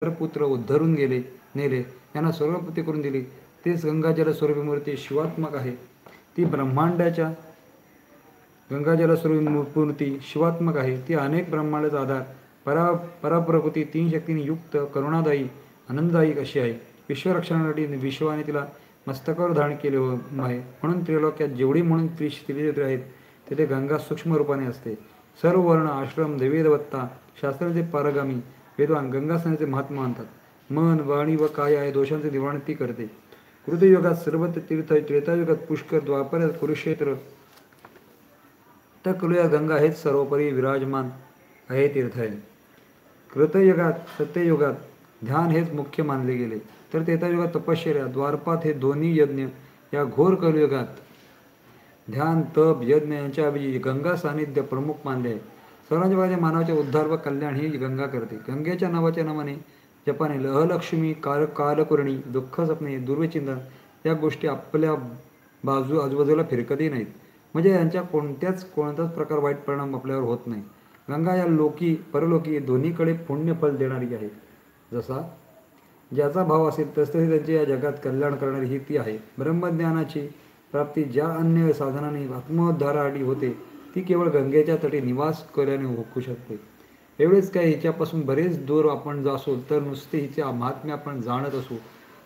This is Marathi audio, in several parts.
पुत्र उद्धरून नेले, यांना स्वर्गपती करून दिली. तेच गंगाजल स्वरूपी मूर्ती शिवात्मक आहे. ती ब्रह्मांडाच्या गंगाजल स्वरूपी मूर्ती शिवात्मक आहे. ती अनेक ब्रह्मांडाचा आधार, पराप्रकृती, तीन शक्तींनी युक्त, करुणादायी, आनंददायी अशी आहे. विश्वरक्षणासाठी विश्वाने तिला मस्तकावर धारण केले आहे. म्हणून त्रिलोक्यात जेवढी म्हणून त्रिक्षेत्रे आहेत तेथे गंगा सूक्ष्म रूपाने असते. सर्व वर्ण, आश्रम, वेदवत्ता, शास्त्राचे पारगामी विद्वान गंगा स्नानाचे महात्मा मानतात. मन, वाणी व काय आहे दोषांचे निवारण ती करते. कृतयुगात सर्वत्र तीर्थ, त्रेतायुगात पुष्कर, द्वापरात कुरुक्षेत्र, तर कलयुगात गंगा हेच सर्वोपरी विराजमान आहे, तीर्थ आहे. कृतयुगात, सत्ययुगात ध्यान हेच मुख्य मानले गेले, तर त्रेतायुगात तपश्चर्या, द्वारपात हे दोन्ही यज्ञ, या घोर कलयुगात ध्यान, तप, यज्ञ यांच्याऐवजी गंगा सान्निध्य प्रमुख मानले आहे. सर्वांच्या भागाच्या मानवाचे उद्धार व कल्याण ही गंगा करते. गंगेच्या नावाने जपाने अहलक्ष्मी, कालकुरणी, दुःख स्वप्ने, दुर्विचिंतन या गोष्टी आपल्या आजूबाजूला फिरकतही नाहीत. म्हणजे यांच्या कोणताच प्रकार वाईट परिणाम आपल्यावर होत नाही. गंगा या लोकी परलोकी दोन्हीकडे पुण्यफल देणारी आहे. जसा ज्याचा भाव असेल तसे त्यांचे या जगात कल्याण करणारी ही ती आहे. ब्रह्मज्ञानाची प्राप्ती ज्या अन्य साधनाने आत्मोद्धारासाठी होते ती केवळ गंगेच्या तटी निवास केल्याने होऊ शकते. एवढेच काय, हिच्यापासून बरेच दूर आपण असू तर नुसते हिचे महात्म्य आपण जाणत असू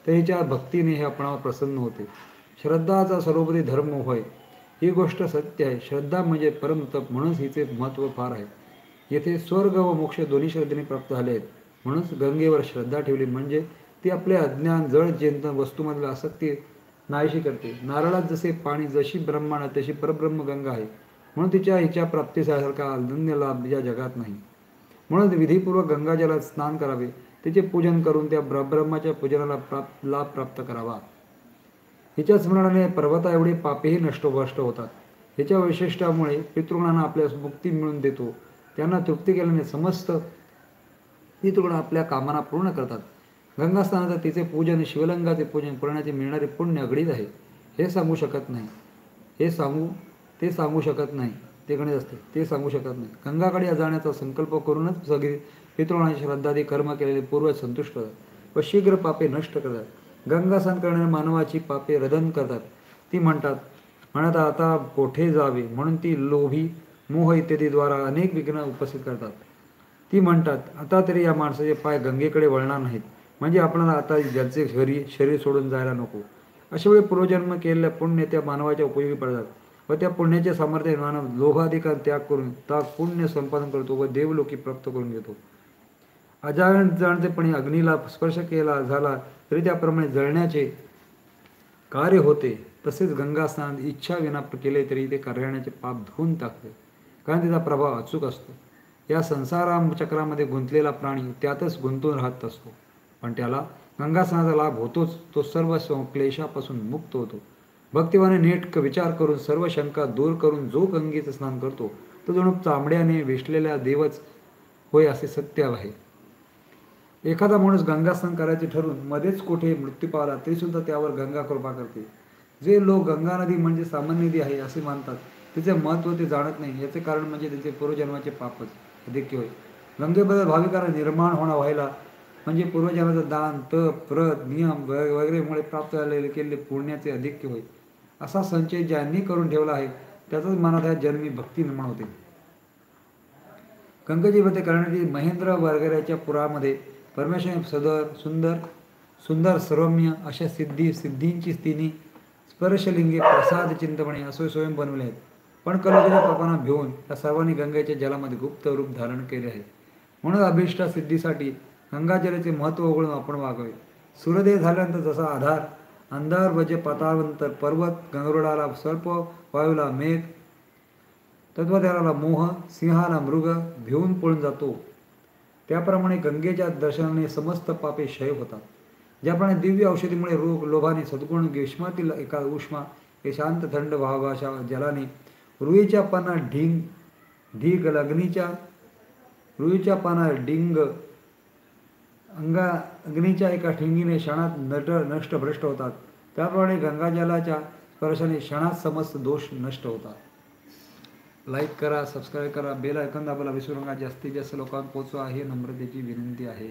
तर हिच्या भक्तीने हे आपणावर प्रसन्न होते. श्रद्धाचा सर्वोपरी धर्म होय, ही गोष्ट सत्य आहे. श्रद्धा म्हणजे परमतप, म्हणूनच हिचे महत्त्व फार आहे. येथे स्वर्ग व मोक्ष दोन्ही श्रद्धेने प्राप्त झाले आहेत. म्हणूनच गंगेवर श्रद्धा ठेवली म्हणजे ती आपले अज्ञान, जड चिंतन, वस्तूमधील आसक्ती नाहीशी करते. नारळात जसे पाणी, जशी ब्रह्मांड तशी परब्रह्म गंगा आहे. म्हणून हिच्या प्राप्तीसारखा अनन्य लाभ या जगात नाही. म्हणून विधीपूर्वक गंगाजलात स्नान करावे, तिचे पूजन करून त्या ब्रह्माच्या पूजनाला लाभ प्राप्त करावा. हिच्या स्मरणाने पर्वता एवढे पापेही नष्ट होतात. हिच्या वैशिष्ट्यामुळे पितृगणांना आपल्यास मुक्ती मिळवून देतो. त्यांना तृप्ती केल्याने समस्त पितृगण आपल्या कामना पूर्ण करतात. गंगास्नानात तिचे पूजन, शिवलिंगाचे पूजन करण्याचे मिळणारे पुण्य अगणित आहे. ते सांगू शकत नाही. ते गणित असते, ते सांगू शकत नाही. गंगाकडे जाण्याचा संकल्प करूनच सगळी पितृगणांची श्रद्धादी कर्म केलेले पूर्वज संतुष्ट होतात व शीघ्र पापे नष्ट करतात. गंगा स्नान करणाऱ्या मानवाची पापे रदन करतात. ती म्हणतात आता कोठे जावे, म्हणून ती लोभी, मोह इत्यादी द्वारा अनेक विघ्न उपस्थित करतात. ती म्हणतात आता तरी या माणसाचे पाय गंगेकडे वळणार नाहीत, म्हणजे आपल्याला आता ज्यांचे शरीर सोडून जायला नको. अशा वेळी पूर्वजन्म केलेल्या पुण्य त्या मानवाच्या उपयोगी पडतात व त्या पुण्याचे सामर्थ्य मानव लोभाधिकार त्याग करून पुण्य संपादन करतो व देवलोकी प्राप्त करून घेतो. अजाणतेपणे अग्नीला स्पर्श केला झाला तरी त्याप्रमाणे जळण्याचे कार्य होते. तसेच गंगा स्नान इच्छा विना केले तरी ते करण्याचे पाप धुवून टाकते, कारण तिचा प्रभाव अचूक असतो. या संसाराचक्रामध्ये गुंतलेला प्राणी त्यातच गुंतून राहत असतो, पण त्याला गंगा स्नानाचा लाभ होतोच. तो सर्व क्लेशापासून मुक्त होतो. भक्तिवाने नीट विचार करून सर्व शंका दूर करून जो गंगेचं स्नान करतो तो जणू चामड्याने वेष्टलेला देवच होय असे सत्य आहे. एखादा माणूस गंगा स्नान करायचे ठरून मध्येच कोठे मृत्यू पावला तरी सुद्धा त्यावर गंगा कृपा करते. जे लोक गंगा नदी म्हणजे सामान्य नदी आहे असे मानतात तिचे महत्त्व ते जाणत नाही. याचे कारण म्हणजे त्यांचे पूर्वजन्माचे पापच अधिक होय. गंगेबद्दल भाविकांना निर्माण व्हायला म्हणजे पूर्वजन्माचं दान, तप, व्रत, नियम वगैरेमुळे प्राप्त केलेले पुण्याचे अधिक्य होय. असा संचय ज्यांनी करून ठेवला आहे त्याचाच मनात या जन्मी भक्ती निर्माण होते. गंगेची व्रते करण्याची महेंद्र वगैरेच्या पुरामध्ये परमेश्वराने सुंदर सर्वम्य अशा सिद्धींची तिन्ही स्पर्शलिंगे प्रसाद चिंतपणे असे स्वयं बनवले आहेत. पण कलियुगाच्या पापांना भिवून या सर्वांनी गंगेच्या जलामध्ये गुप्त रूप धारण केले आहे. म्हणून अभिष्ट सिद्धीसाठी गंगाजलाचे महत्त्व ओळखून आपण वागावे. सूर्योदय झाल्यानंतर जसा आधार, अंधार वजे पाताळानंतर पर्वत, गरुडाला सर्प, वायूला मेघ, तत्वज्ञानाला मोह, सिंहाला मृग भिवून पळून जातो, त्याप्रमाणे गंगेच्या दर्शनाने समस्त पापे क्षय होतात. ज्याप्रमाणे दिव्य औषधीमुळे रोग, लोभाने सद्गुण, ग्रीष्मातील एका उष्मा हे शांत थंड भावाशा जलाने, रुईच्या पाना डिंग अग्नीच्या एका ठिंगीने क्षणात नष्ट भ्रष्ट होतात, त्याप्रमाणे गंगाजलाच्या स्पर्शाने क्षणात समस्त दोष नष्ट होतात. लाईक करा, सबस्क्राईब करा, बेल आयकॉन दाबायला विसरू नका. जास्तीत जास्त लोकांना पोहोचवा ही नम्रतेची विनंती आहे.